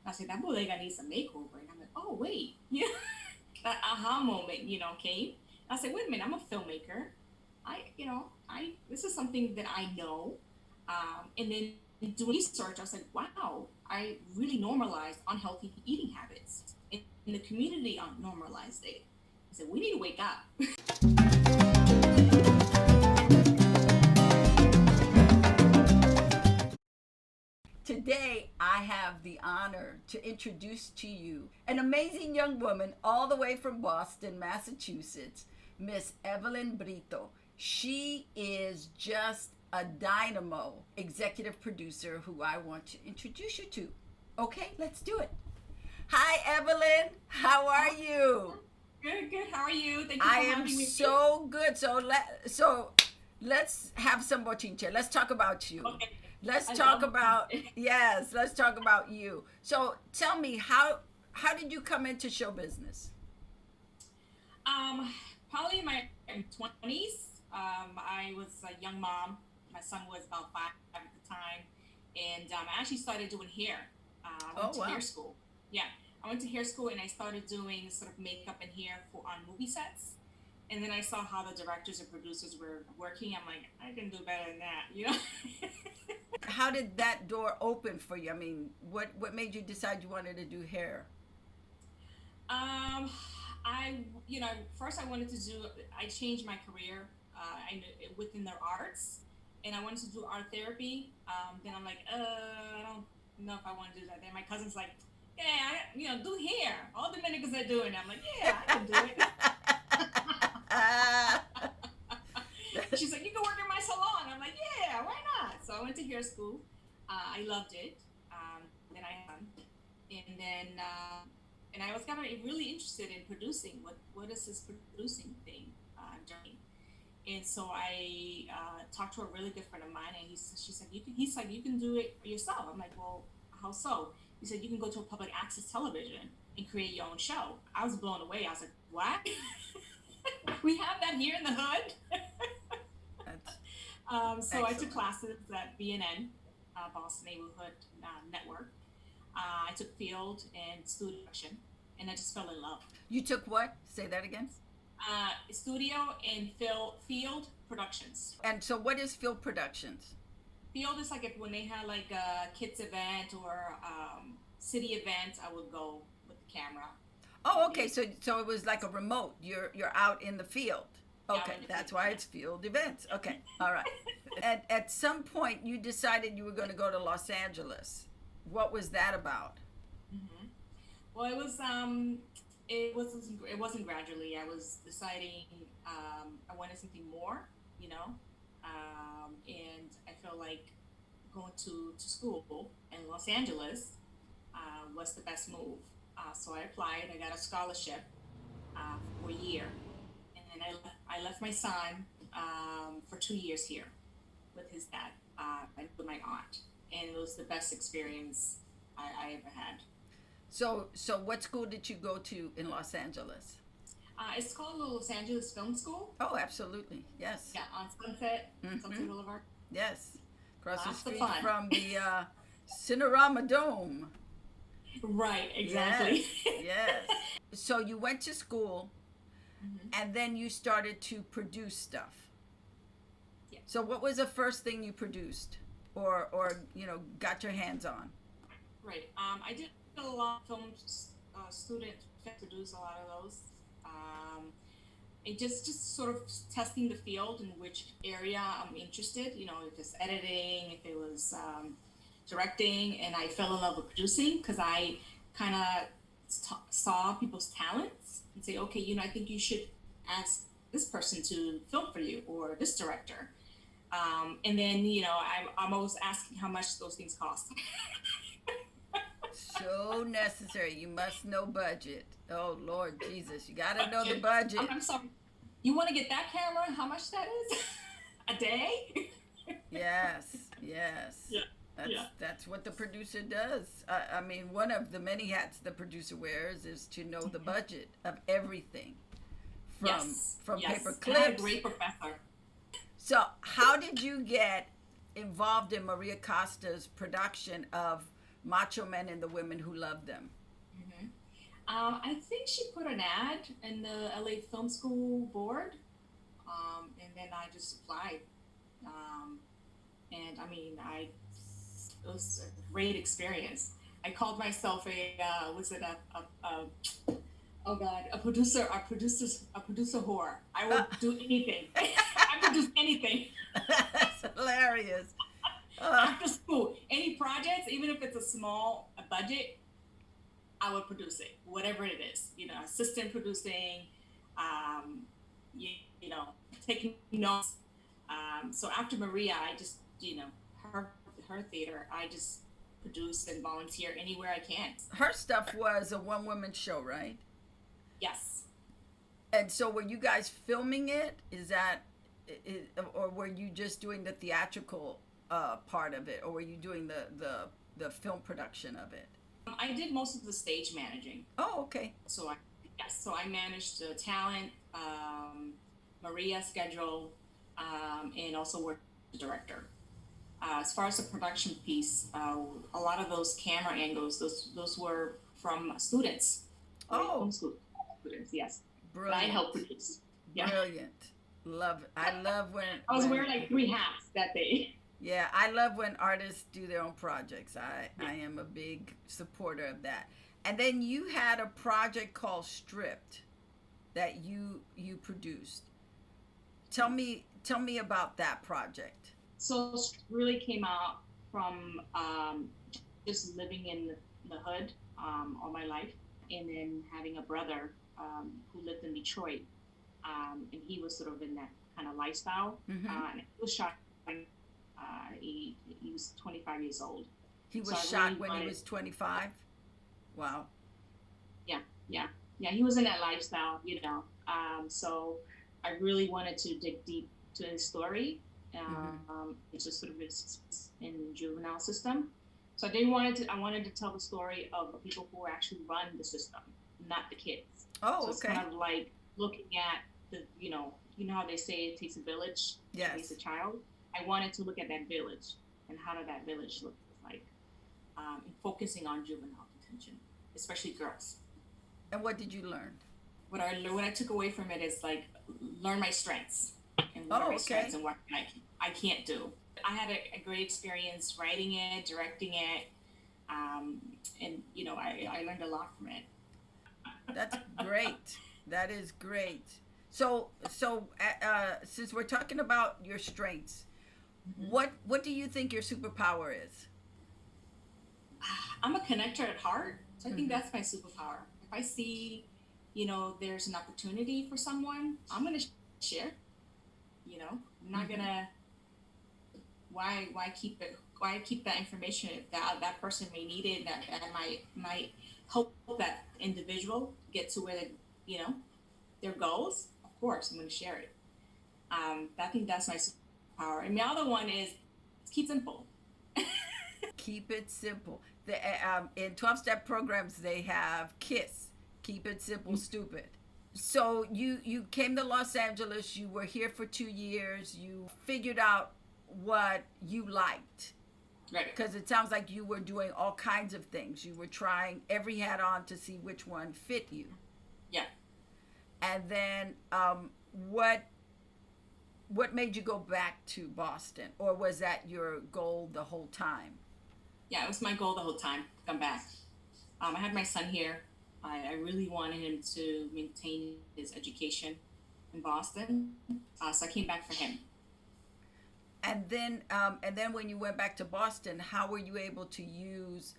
I said, that bodega needs a makeover. And I'm like, oh, wait. Yeah. That aha moment, came. I said, wait a minute, I'm a filmmaker. This is something that I know. And then doing research, I was like, wow, I really normalized unhealthy eating habits. And the community normalized it. I said, we need to wake up. Today, I have the honor to introduce to you an amazing young woman all the way from Boston, Massachusetts, Miss Evelyn Brito. She is just a dynamo executive producer who I want to introduce you to. Okay, let's do it. Hi, Evelyn. How are you? Good, good. How are you? Thank you I for am having me. so good. Let's have some bochinche. Let's talk about you. Okay. Let's I talk love about it. yes. Let's talk about you. So tell me how did you come into show business? Um, Probably in my 20s. I was a young mom. My son was about 5 at the time, and I actually started doing hair. I Oh went to wow. hair school. Yeah, I went to hair school, and I started doing sort of makeup and hair for on movie sets. And then I saw how the directors and producers were working. I'm like, I can do better than that. How did that door open for you? I mean, what made you decide you wanted to do hair? Um, First I wanted to do. I changed my career. Within the arts, and I wanted to do art therapy. Then I'm like, I don't know if I want to do that. Then my cousin's like, yeah, do hair. All the Dominicans are doing it. I'm like, yeah, I can do it. She's like, you can work in my salon. I'm like, yeah, why not? So I went to hair school. I loved it. Then and then and I was kind of really interested in producing. What is this producing thing journey? And so I talked to a really good friend of mine, and she said, he's like, you can do it yourself. I'm like, well, how so? He said, you can go to a public access television and create your own show. I was blown away. I was like, what? We have that here in the hood. That's So I took excellent. classes at BNN, Boston Neighborhood Network. I took field and studio production, and I just fell in love. You took what? Say that again. Studio and field productions. And so, what is Field Productions? Field is like if when they had like a kids event or city events, I would go with the camera. Oh, Yeah, okay. So it was like a remote. You're out in the field. yeah, Okay, in the field. that's why Yeah. it's field events. Okay, all right. At some point, you decided you were going to go to Los Angeles. What was that about? Hmm. Well, it wasn't gradually. I was deciding I wanted something more, and I felt like going to school in Los Angeles was the best move. So I applied. I got a scholarship for a year, and then I left my son for 2 years here with his dad and with my aunt, and it was the best experience I ever had. So what school did you go to in Los Angeles? It's called the Los Angeles Film School. Oh, absolutely. Yes. Yeah, on Sunset Mm-hmm. Boulevard. Yes. Across the Lots of street fun. from the Cinerama Dome. Right, Yes. exactly. Yes. So you went to school Hmm. and then you started to produce stuff. Yeah, So what was the first thing you produced or got your hands on? right. I did a lot of film student produce a lot of those. And just sort of testing the field in which area I'm interested. If it's editing, if it was directing, and I fell in love with producing because I kind of saw people's talents and say, okay, I think you should ask this person to film for you or this director. And then, I'm always asking how much those things cost. So necessary. You must know budget. Oh Lord Jesus, you got to know the Budget. budget. I'm sorry. You want to get that camera? How much that is? A day? Yes, yes. Yeah, That's yeah. that's what the producer does. I mean, one of the many hats the producer wears is to know the budget of everything, from Yes, paper yes. And I had a clips. great professor. So, how did you get involved in Maria Costa's production of macho men and the women who love them? hmm I think she put an ad in the LA Film School board, and then I just applied. Um, and I mean, it was a great experience. I called myself oh God, a producer whore. I will do anything. I produce anything. That's hilarious. After school, any projects, even if it's a small budget, I would produce it, whatever it is. Assistant producing, um, you, you know, taking notes. So after Maria, I just, her theater, I just produce and volunteer anywhere I can. Her stuff was a one-woman show, right? Yes. And so were you guys filming it? Or were you just doing the theatrical part of it? Or were you doing the film production of it? I did most of the stage managing. Oh, okay. So I managed the talent, Maria's schedule, and also worked with the director. As far as the production piece, a lot of those camera angles, those were from students. Oh. From school students, yes. Brilliant. But I helped produce. Yeah. Brilliant. Love it. I love when I was wearing like 3 hats that day. Yeah, I love when artists do their own projects. I am a big supporter of that. And then you had a project called Stripped that you produced. Tell me about that project. So really came out from just living in the hood all my life, and then having a brother who lived in Detroit, and he was sort of in that kind of lifestyle. Mm-hmm. And he was shot. He was 25 years old. He was shot when he was 25? Wow. Yeah. He was in that lifestyle, so I really wanted to dig deep to his story. It's just sort of in the juvenile system. So I wanted to tell the story of the people who actually run the system, not the kids. Oh, so okay. It's kind of like looking at you know how they say it takes a village to raise a child. I wanted to look at that village and how did that village look like, and focusing on juvenile detention, especially girls. And what did you learn? What I took away from it is like learn my strengths and what are my strengths and what I can't do. I had a great experience writing it, directing it, and I learned a lot from it. That's great. That is great. So since we're talking about your strengths, what do you think your superpower is? I'm a connector at heart, so I think that's my superpower. If I see, there's an opportunity for someone, I'm gonna share. I'm not gonna. Why keep it? Why keep that information if that person may need it? That might help that individual get to where their goals. Of course, I'm gonna share it. I think that's my superpower. And the other one is keep simple. Keep it simple. In 12-step programs, they have KISS, keep it simple, stupid. So you came to Los Angeles, you were here for 2 years, you figured out what you liked. Right. Because it sounds like you were doing all kinds of things. You were trying every hat on to see which one fit you. Yeah. And then what made you go back to Boston? Or was that your goal the whole time? Yeah, it was my goal the whole time to come back. I had my son here. I really wanted him to maintain his education in Boston. So I came back for him. And then when you went back to Boston, how were you able to use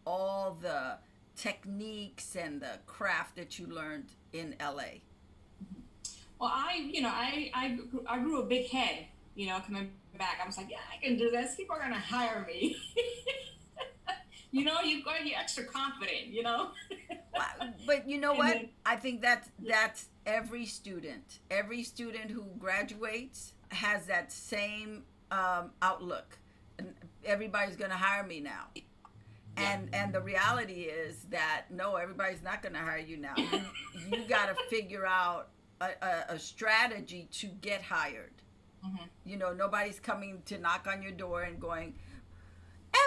all the techniques and the craft that you learned in LA? Well, I grew a big head, coming back. I was like, yeah, I can do this. People are gonna hire me. You're extra confident, But you know what? I think that's every student. Every student who graduates has that same outlook. Everybody's going to hire me now. And the reality is that no, everybody's not going to hire you now. You got to figure out a strategy to get hired. Nobody's coming to knock on your door and going,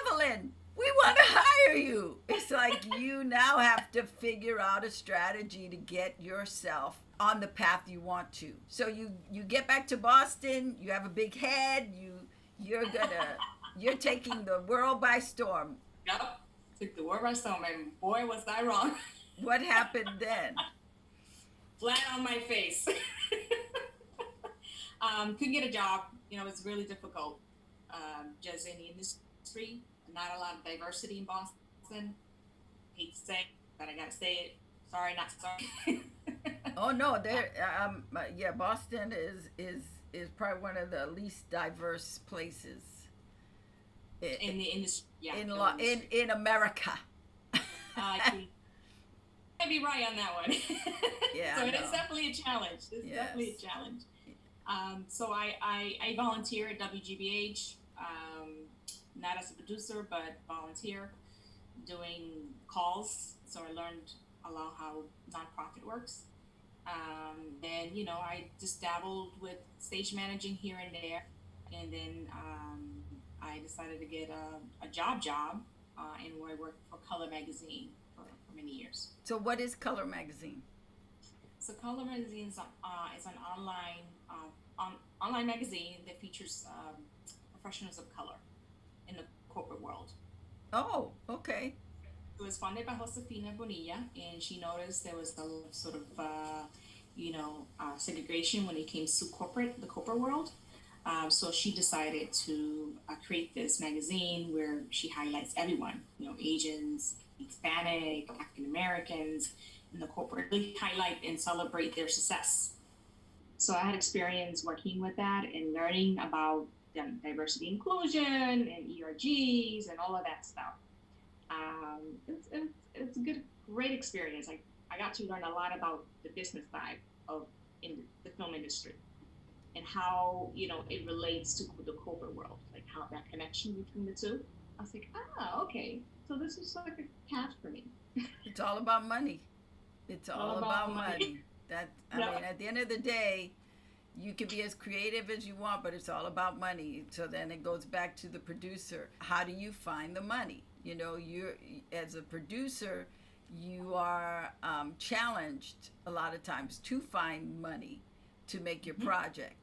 Evelyn, we want to hire you. It's like you now have to figure out a strategy to get yourself on the path you want to. So you get back to Boston, you have a big head, you're taking the world by storm. Yep, took the world by storm, and boy, was I wrong. What happened then? Flat on my face. Couldn't get a job. You know, it's really difficult. Just in the industry, not a lot of diversity in Boston. Hate to say it, but I gotta say it. Sorry, not sorry. Oh no, yeah, Boston is probably one of the least diverse places in the industry. Yeah, in America. I'd be right on that one. Yeah. So it's definitely a challenge. It's definitely a challenge. So I volunteer at WGBH, not as a producer, but volunteer, doing calls. So I learned a lot how nonprofit works. And, you know, I just dabbled with stage managing here and there. And then I decided to get a job, and where I worked for Color Magazine for many years. So what is Color Magazine? So Color Magazine is an online magazine that features professionals of color in the corporate world. Oh, okay. It was funded by Josefina Bonilla, and she noticed there was a sort of, segregation when it came to the corporate world. So she decided to create this magazine where she highlights everyone, you know, Asians, Hispanic, African Americans, in the corporate, really highlight and celebrate their success. So I had experience working with that and learning about diversity inclusion and ERGs and all of that stuff. It's a great experience. I got to learn a lot about the business side in the film industry and how, you know, it relates to the corporate world, like how that connection between the two. I was like, okay, so this is like a catch for me. It's all about money. It's all about money. I mean, at the end of the day, you can be as creative as you want, but it's all about money. So then it goes back to the producer. How do you find the money? You know, as a producer, you are challenged a lot of times to find money to make your project.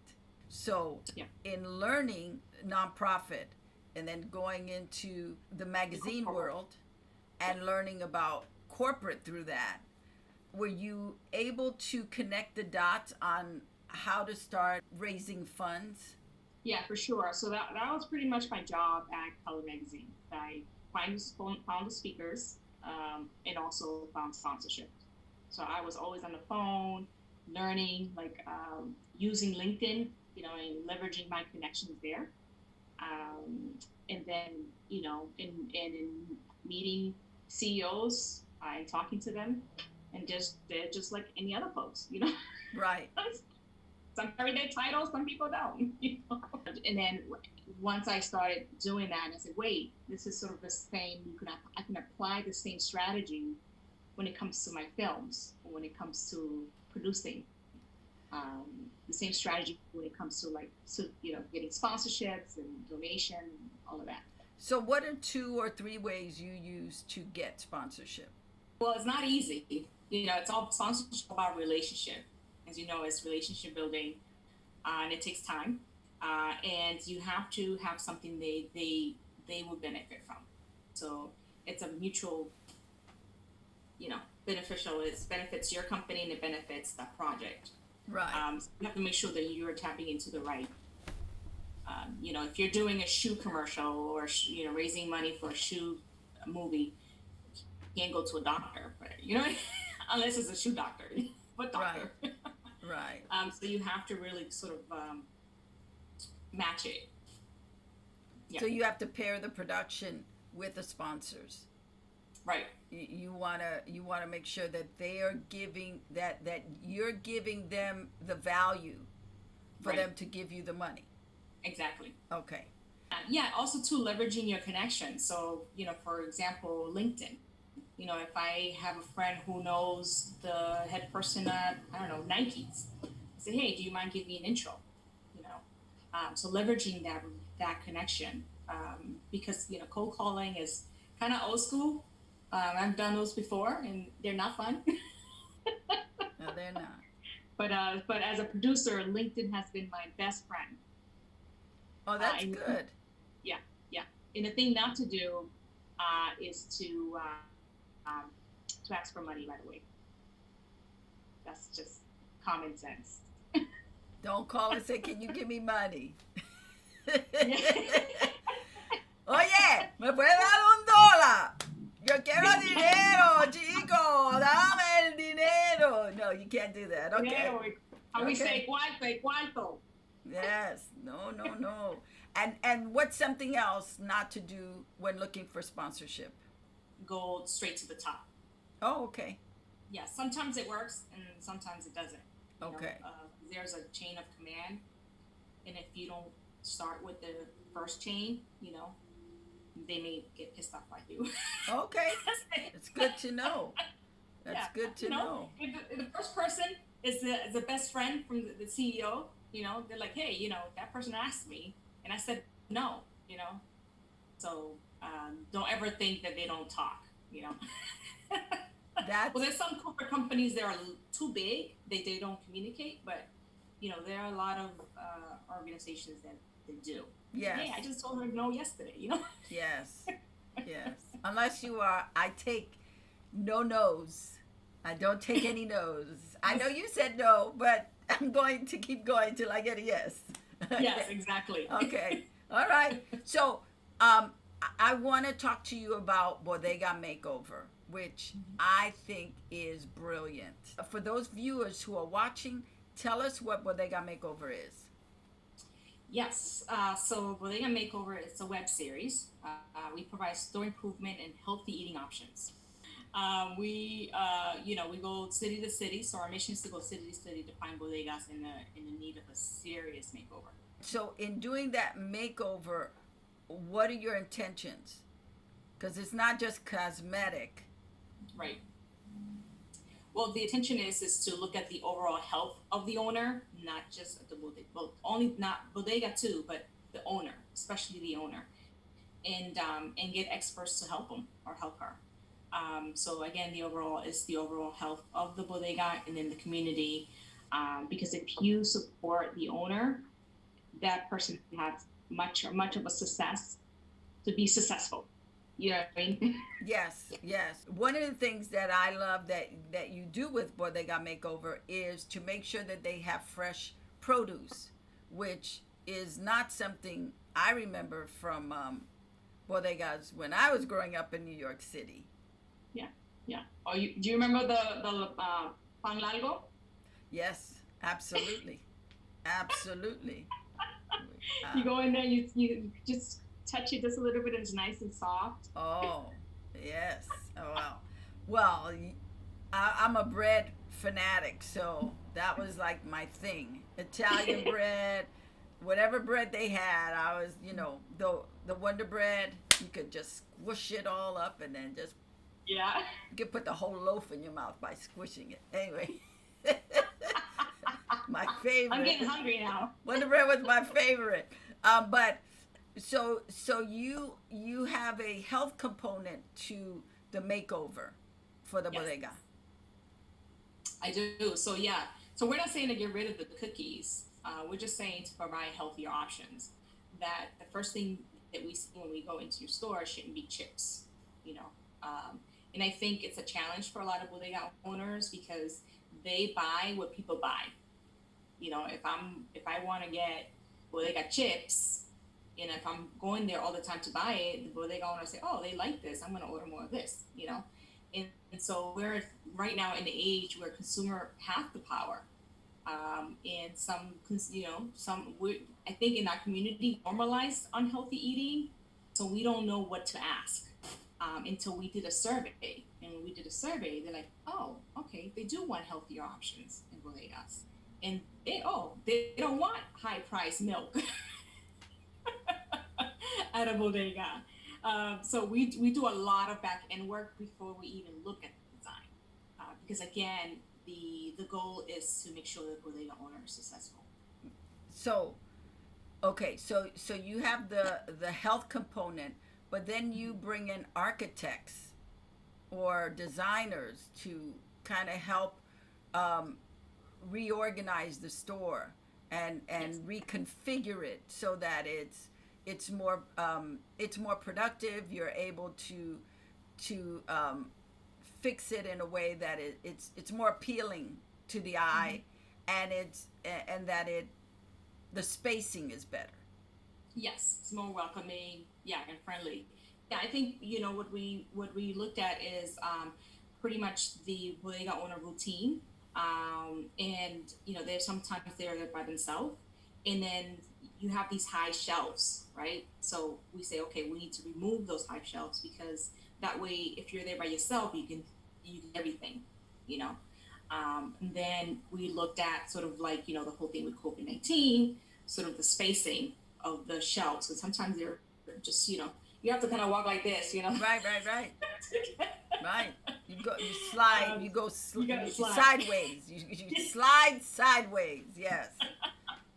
So in learning nonprofit and then going into the magazine world and learning about corporate through that, were you able to connect the dots on how to start raising funds? Yeah, for sure. So that was pretty much my job at Color Magazine. I found the speakers and also found sponsorship. So I was always on the phone, learning, using LinkedIn, you know, and leveraging my connections there. And then, you know, in meeting CEOs, talking to them, and they're just like any other folks, you know. Right. Some carry their titles, some people don't. You know? And then once I started doing that, I said, wait, this is sort of the same. I can apply the same strategy when it comes to my films, or when it comes to producing. The same strategy when it comes to getting sponsorships and donation, and all of that. So what are 2 or 3 ways you use to get sponsorship? Well, it's not easy. You know, it's all sponsorship about relationship. As you know, it's relationship building, and it takes time. And you have to have something they will benefit from. So it's a mutual, you know, beneficial. It benefits your company and it benefits the project. Right. So you have to make sure that you're tapping into the right. You know, if you're doing a shoe commercial or raising money for a shoe movie, you can't go to a doctor, you know, unless it's a shoe doctor. What doctor? Right. So you have to really sort of match it. Yeah. So you have to pair the production with the sponsors. Right. You wanna make sure that they are giving that you're giving them the value for them to give you the money. Exactly. Okay. Yeah. Also, too, leveraging your connections. So, you know, for example, LinkedIn. You know, if I have a friend who knows the head person at, I don't know, Nike's, I say, hey, do you mind giving me an intro? You know, so leveraging that connection, because, you know, cold calling is kind of old school. I've done those before, and they're not fun. No, they're not. But as a producer, LinkedIn has been my best friend. Oh, that's good. Yeah, yeah. And the thing not to do is to ask for money right away. That's just common sense. Don't call and say, "Can you give me money?" Yeah. Oye, ¿me puedes dar $1? Yo quiero dinero, chico. Dame el dinero. No, you can't do that. Okay. How we say cuarto. Yes. No. And what's something else not to do when looking for sponsorship? Go straight to the top. Oh, okay. Yeah, sometimes it works and sometimes it doesn't. Okay. There's a chain of command, and if you don't start with the first chain, they may get pissed off by you. Okay. It's good to know. That's good to know. If the first person is the best friend from the CEO, they're like, hey, that person asked me, and I said no, So don't ever think that they don't talk, Well, there's some corporate companies that are too big, they don't communicate, but there are a lot of organizations that they do. Yes. Hey, I just told her no yesterday, Yes. Yes. Unless you are, I take no no's. I don't take any no's. I know you said no, but I'm going to keep going till I get a yes. Yes, exactly. Okay. All right. So, I want to talk to you about Bodega Makeover, which I think is brilliant. For those viewers who are watching, tell us what Bodega Makeover is. Yes. So Bodega Makeover is a web series. We provide store improvement and healthy eating options. We go city to city. So our mission is to go city to city to find bodegas in the need of a serious makeover. So in doing that makeover, what are your intentions? Because it's not just cosmetic. Right. Well, the intention is to look at the overall health of the owner, not just at the bodega. Well, only not bodega too, but the owner, especially the owner, and get experts to help him or help her. So again, the overall health of the bodega and then the community, because if you support the owner, that person has much of a success to be successful. You know what I mean? Yes. One of the things that I love that you do with Bodega Makeover is to make sure that they have fresh produce, which is not something I remember from bodegas when I was growing up in New York City. Yeah. Do you remember the pan largo? Yes, absolutely. You go in there, you just touch it just a little bit, and it's nice and soft. Oh, yes. Oh, wow. Well, I'm a bread fanatic, so that was like my thing. Italian bread, whatever bread they had, I was, the Wonder Bread, you could just squish it all up and then just, you could put the whole loaf in your mouth by squishing it. Anyway. My favorite. I'm getting hungry now. Wonder Bread was my favorite. But so you have a health component to the makeover for the bodega. I do. So yeah. So we're not saying to get rid of the cookies. We're just saying to provide healthier options. That the first thing that we see when we go into your store shouldn't be chips. And I think it's a challenge for a lot of bodega owners because they buy what people buy. If I want to get bodega chips, and if I'm going there all the time to buy it, the bodega owner say, oh, they like this, I'm going to order more of this, and so we're right now in the age where consumer have the power, and I think in our community normalized unhealthy eating, so we don't know what to ask until we did a survey, and when we did a survey, they're like, oh, okay, they do want healthier options in bodegas. And they don't want high price milk at a bodega. So we do a lot of back end work before we even look at the design. Because again, the goal is to make sure the bodega owner is successful. So you have the health component, but then you bring in architects or designers to kind of help reorganize the store and Yes. reconfigure it so that it's more productive. You're able to fix it in a way that it's more appealing to the eye, and that the spacing is better. Yes, it's more welcoming, yeah, and friendly. Yeah, I think what we looked at is pretty much the bodega owner routine, and they're sometimes they're there by themselves, and then you have these high shelves, right? So we say, okay, we need to remove those high shelves because that way, if you're there by yourself, you get everything, you know. And then we looked at sort of like the whole thing with COVID-19, sort of the spacing of the shelves. So sometimes they're just you have to kind of walk like this, Right. Right. You slide, you gotta slide. sideways. You slide sideways. Yes.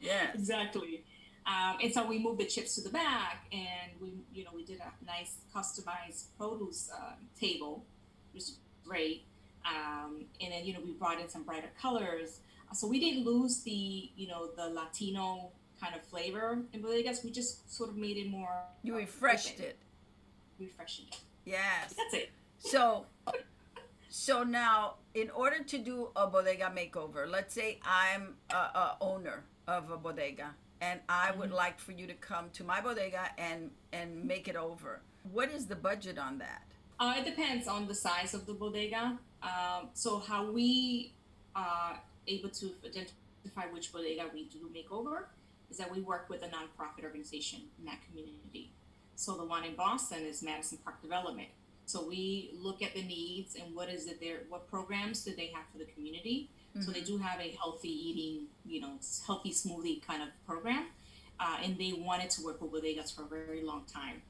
Yes. Exactly. And so we moved the chips to the back, and we did a nice customized produce table, which is great. And then we brought in some brighter colors, so we didn't lose the Latino kind of flavor in bodegas. We just sort of made it more. You refreshed it. Refreshing it. Yes. That's it. So now, in order to do a bodega makeover, let's say I'm a owner of a bodega, and I would like for you to come to my bodega and make it over. What is the budget on that? It depends on the size of the bodega. So how we are able to identify which bodega we do makeover is that we work with a nonprofit organization in that community. So the one in Boston is Madison Park Development. So we look at the needs and what programs do they have for the community. So they do have a healthy eating, healthy smoothie kind of program. And they wanted to work with bodegas for a very long time.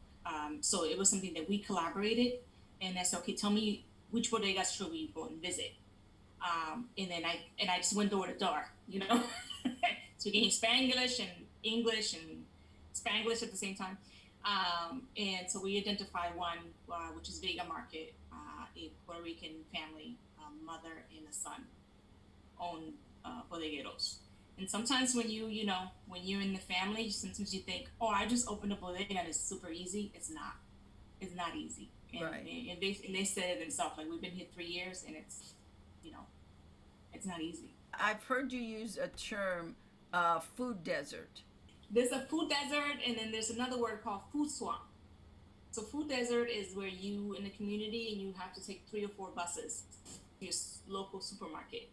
So it was something that we collaborated, and I said, okay, tell me which bodegas should we go and visit. And then I just went door to door, So we gained Spanglish and English and Spanglish at the same time. And so we identified one, which is Vega Market, a Puerto Rican family, mother and a son, own bodegueros. And sometimes when when you're in the family, sometimes you think, oh, I just opened a bodega and it's super easy. It's not. It's not easy. And, Right. and they said it themselves, like, we've been here 3 years and it's, it's not easy. I've heard you use a term, food desert. There's a food desert, and then there's another word called food swamp. So food desert is where you in the community and you have to take 3 or 4 buses to your local supermarket.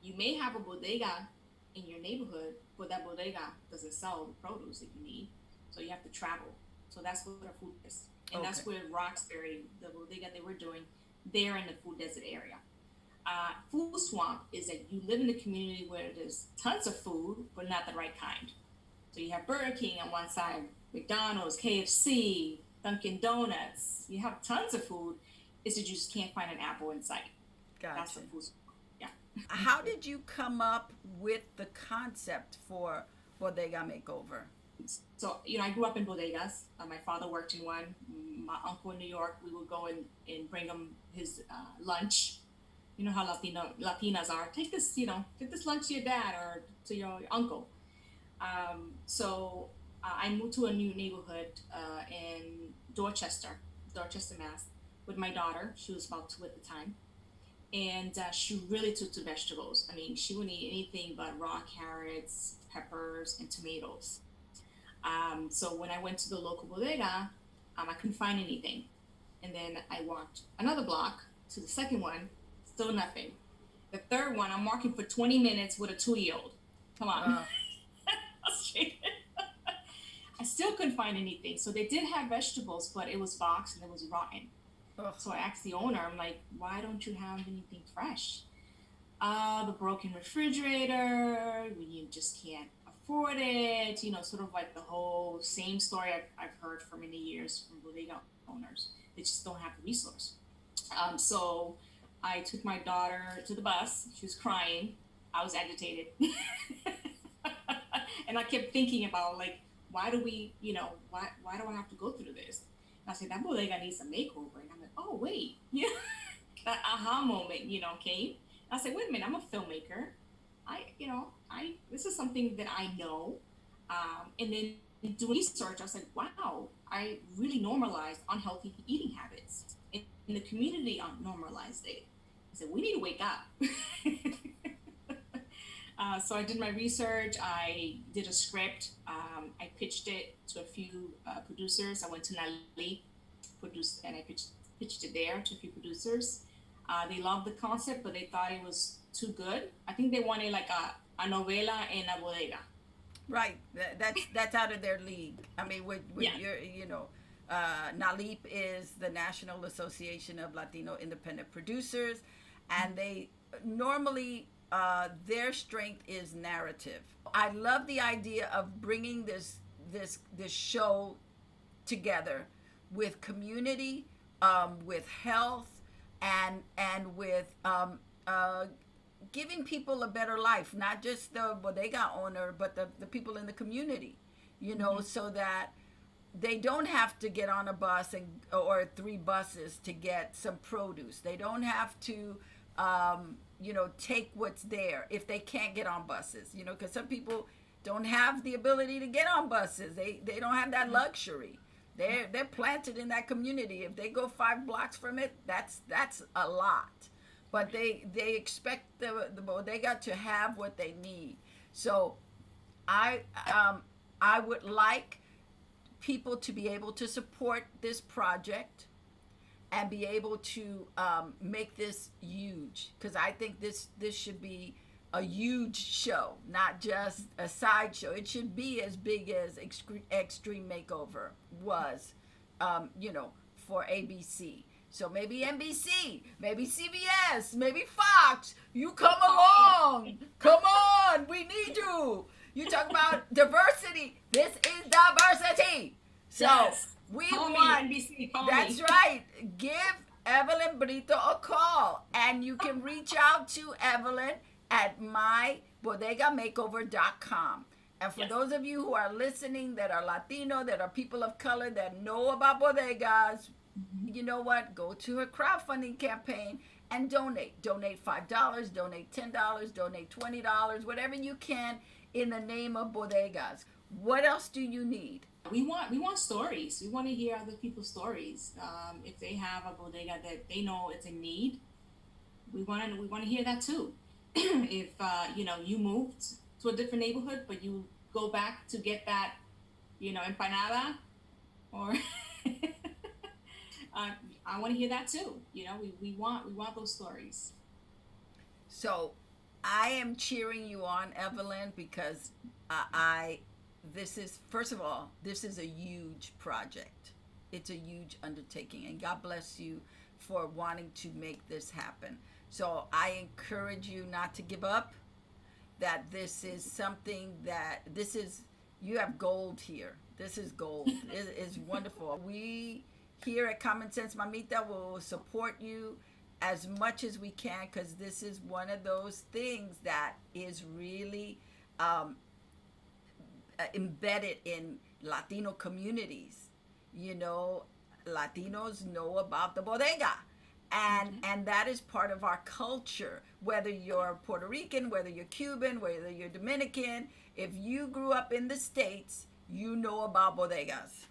You may have a bodega in your neighborhood, but that bodega doesn't sell the produce that you need. So you have to travel. So that's what our food is. And that's Okay. where Roxbury, the bodega they were doing, they're in the food desert area. Food swamp is that you live in a community where there's tons of food, but not the right kind. So you have Burger King on one side, McDonald's, KFC, Dunkin' Donuts. You have tons of food. It's that you just can't find an apple in sight. That's Gotcha. the food swamp. Yeah. How did you come up with the concept for Bodega Makeover? So, I grew up in bodegas. My father worked in one. My uncle in New York, we would go and bring him his lunch. You know how Latinas are. Take this lunch to your dad or to your uncle. So I moved to a new neighborhood in Dorchester, Mass, with my daughter. She was about 2 at the time. And she really took to vegetables. I mean, she wouldn't eat anything but raw carrots, peppers, and tomatoes. So when I went to the local bodega, I couldn't find anything. And then I walked another block to the second one, still nothing. The third one, I'm walking for 20 minutes with a 2-year-old. Come on. I still couldn't find anything. So they did have vegetables, but it was boxed and it was rotten. Ugh. So I asked the owner, I'm like, why don't you have anything fresh? The broken refrigerator, you just can't afford it. Sort of like the whole same story I've heard for many years from bodega owners. They just don't have the resource. So I took my daughter to the bus. She was crying. I was agitated. And I kept thinking about, like, why do we, why do I have to go through this? I said, that bodega needs a makeover. And I'm like, oh, wait. Yeah. That aha moment, came. I said, wait a minute, I'm a filmmaker. This is something that I know. And then doing research, I was like, wow, I really normalized unhealthy eating habits. And the community normalized it. I said, we need to wake up. So I did my research. I did a script. I pitched it to a few producers. I went to Nali, produced, and I pitched it there to a few producers. They loved the concept, but they thought it was too good. I think they wanted like a novela en la bodega. Right. That's out of their league. I mean, with Yeah. NALIP is the National Association of Latino Independent Producers, and they normally their strength is narrative. I love the idea of bringing this show together with community, with health, and with giving people a better life, not just the bodega owner, but the people in the community, so that they don't have to get on a bus or 3 buses to get some produce. They don't have to, take what's there if they can't get on buses, because some people don't have the ability to get on buses. They don't have that luxury. They're planted in that community. If they go 5 blocks from it, that's a lot. But they expect the bodega to have what they need. So I would like people to be able to support this project and be able to make this huge, because I think this should be a huge show, not just a side show. It should be as big as Extreme Makeover was, for ABC. So maybe NBC, maybe CBS, maybe Fox. You come along. Come on, we need you. You talk about diversity. This is diversity. So Yes. we Call me, want. NBC, call That's me. right. Give Evelyn Brito a call, and you can reach out to Evelyn at mybodegamakeover.com. And for Yes. those of you who are listening that are Latino, that are people of color, that know about bodegas, you know what? Go to her crowdfunding campaign and donate. Donate $5, donate $10, donate $20, whatever you can in the name of bodegas. What else do you need? We want stories. We want to hear other people's stories. If they have a bodega that they know it's in need, we want to hear that too. If you moved to a different neighborhood, but you go back to get that, empanada, or I want to hear that too. We want those stories. So I am cheering you on, Evelyn, because this is, first of all, this is a huge project. It's a huge undertaking, and God bless you for wanting to make this happen. So I encourage you not to give up, that this is something you have gold here. This is gold. It is wonderful. We here at Common Sense Mamita will support you as much as we can, because this is one of those things that is really embedded in Latino communities. Latinos know about the bodega, and that is part of our culture. Whether you're Puerto Rican, whether you're Cuban, whether you're Dominican, if you grew up in the States, you know about bodegas.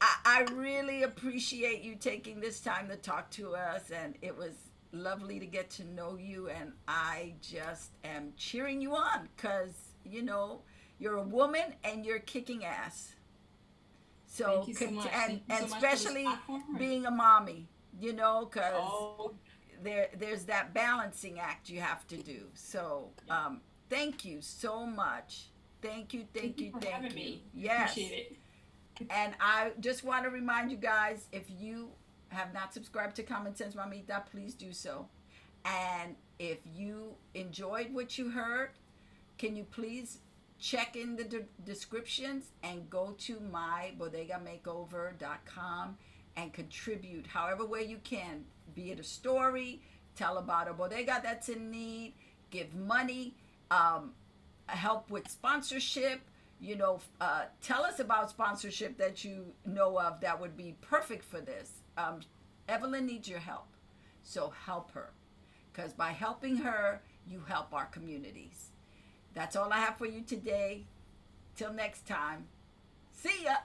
I really appreciate you taking this time to talk to us, and it was lovely to get to know you, and I just am cheering you on, because you're a woman and you're kicking ass. So, Thank you so much. and Thank you so much for this especially platform. being a mommy, because Oh, there's that balancing act you have to do. So thank you so much. Thank you. thank you for having me. Yes. Appreciate it. And I just want to remind you guys, if you have not subscribed to Common Sense Mamita, please do so. And if you enjoyed what you heard, can you please check in the descriptions and go to mybodegamakeover.com and contribute however way you can, be it a story, tell about a bodega that's in need, give money, help with sponsorship, tell us about sponsorship that you know of that would be perfect for this. Evelyn needs your help, so help her, because by helping her, you help our communities. That's all I have for you today. Till next time, see ya.